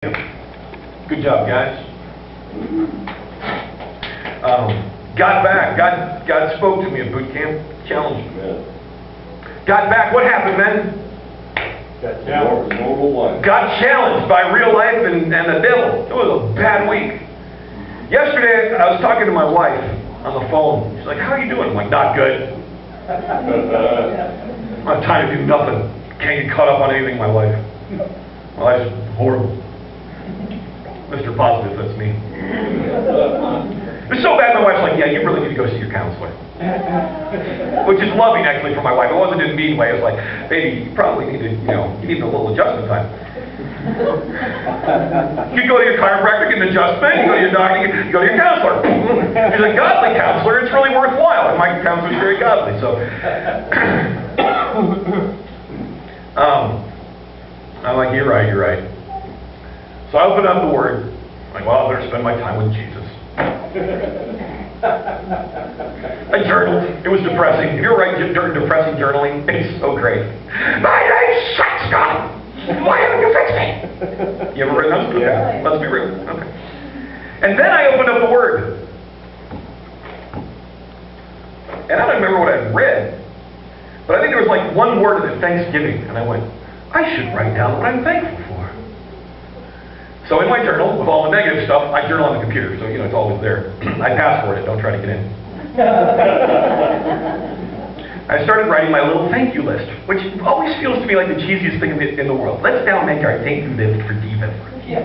Good job, guys. Got back. God spoke to me at boot camp. Challenged me. Got back. What happened, man? Got challenged. Normal life. Got challenged by real life and the devil. It was a bad week. Yesterday, I was talking to my wife on the phone. She's like, "How are you doing?" I'm like, "Not good. I don't have time to do nothing. Can't get caught up on anything in my life. My life's horrible." Mr. Positive, that's me. It's so bad, my wife's like, "Yeah, you really need to go see your counselor." Which is loving, actually, for my wife. It wasn't in a mean way. It was like, "Baby, you probably need to, you need a little adjustment time." You go to your chiropractor, get an adjustment. You go to your doctor, you go to your counselor. She's a godly counselor. It's really worthwhile. And my counselor's very godly, so. I'm like, you're right. So I opened up the Word. I'm like, well, I better spend my time with Jesus. I journaled. It was depressing. If you're right, depressing journaling, it's so great. My name sucks, God. Why haven't you fixed me? You ever read those? Okay. Yeah. Let's be real. Okay. And then I opened up the Word. And I don't remember what I'd read, but I think there was like one word in it, Thanksgiving. And I went, I should write down what I'm thankful for. So in my journal, with all the negative stuff, I journal on the computer, so it's always there. I password it, don't try to get in. I started writing my little thank you list, which always feels to me like the cheesiest thing in the world. Let's now make our thank you list for Diva. Yeah.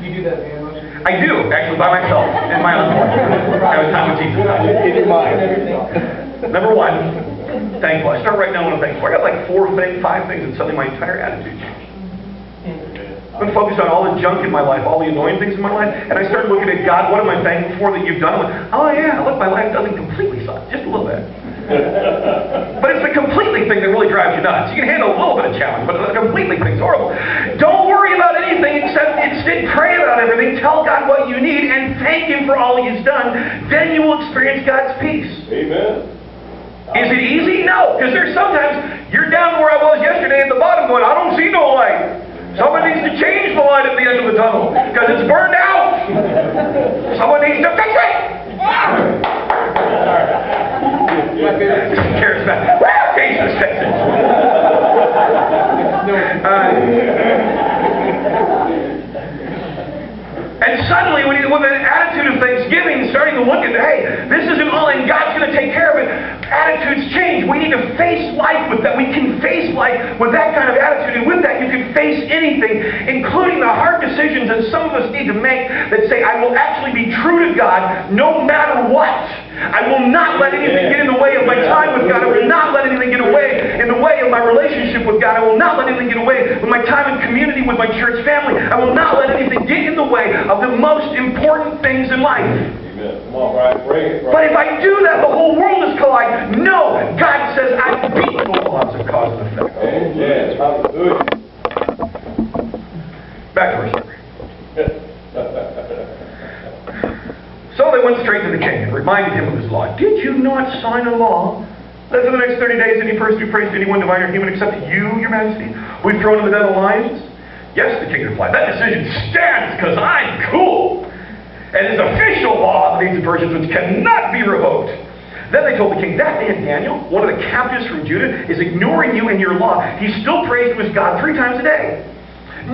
You do that, man? I do, actually, by myself, in my own voice. I was time with Jesus. It's mine. Number one, thankful. I start writing down what I'm thankful for. I got like 5 things, and suddenly my entire attitude changed. I've been focused on all the junk in my life, all the annoying things in my life, and I started looking at God, what am I thankful for that you've done? I'm like, oh yeah, look, my life doesn't completely suck, just a little bit. But it's the completely thing that really drives you nuts. You can handle a little bit of challenge, but the completely thing's horrible. Don't worry about anything except instead pray about everything, tell God what you need, and thank Him for all He's done. Then you will experience God's peace. Amen. Is it easy? No, because there's sometimes you're down where I was yesterday at the bottom going, I don't see no light. Someone needs to change the light at the end of the tunnel because it's burned out. Someone needs to fix it. Cares about. Well, Jesus fix it. And suddenly, with an attitude of thanksgiving, starting to look at, hey, this isn't all, and God's going to take care of it. Attitudes change. We need to face life with that. We can face life with that kind of attitude, and with that, you can face anything, including the hard decisions that some of us need to make that say, I will actually be true to God no matter what. I will not let anything get in the way of my time with God. I will not let anything get in the way of my relationship with God. I will not let anything get away with my time in community with my church family. I will not let anything get in the way of the most important things in life. Come on, right? Bring it, right. But if I do that, the whole world is colliding. No, God says I beat the laws of cause and effect. Yes, hallelujah. Back to our story. So they went straight to the king and reminded him of his law. Did you not sign a law that for the next 30 days any person who prays to anyone, divine or human, except you, your majesty, will be thrown into the den of lions? Yes, the king replied. That decision stands because I'm cool. And is official law of the Medes and Persians which cannot be revoked. Then they told the king, that man Daniel, one of the captives from Judah, is ignoring you and your law. He still prays to his God 3 times a day.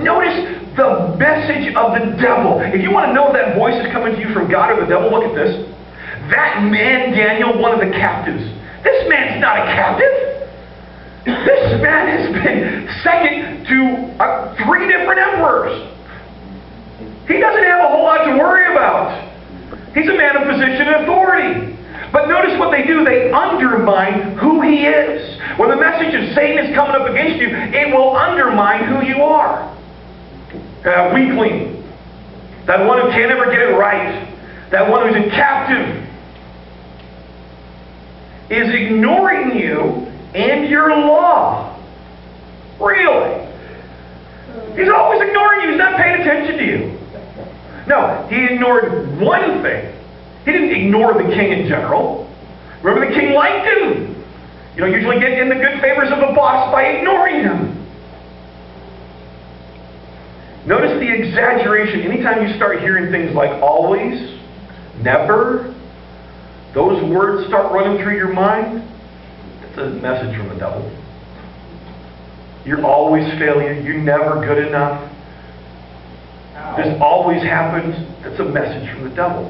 Notice the message of the devil. If you want to know if that voice is coming to you from God or the devil, look at this. That man Daniel, one of the captives. This man's not a captive. This man has been second to 3 different emperors. He doesn't have a whole lot to worry about. He's a man of position and authority. But notice what they do. They undermine who he is. When the message of Satan is coming up against you, it will undermine who you are. Weakling. That one who can't ever get it right. That one who's a captive. Is ignoring you and your law. Really? He's always ignoring you. He's not paying attention to you. No, he ignored one thing. He didn't ignore the king in general. Remember, the king liked him. You don't usually get in the good favors of a boss by ignoring him. Notice the exaggeration. Anytime you start hearing things like always, never, those words start running through your mind, it's a message from the devil. You're always failure. You're never good enough. This always happens. That's a message from the devil.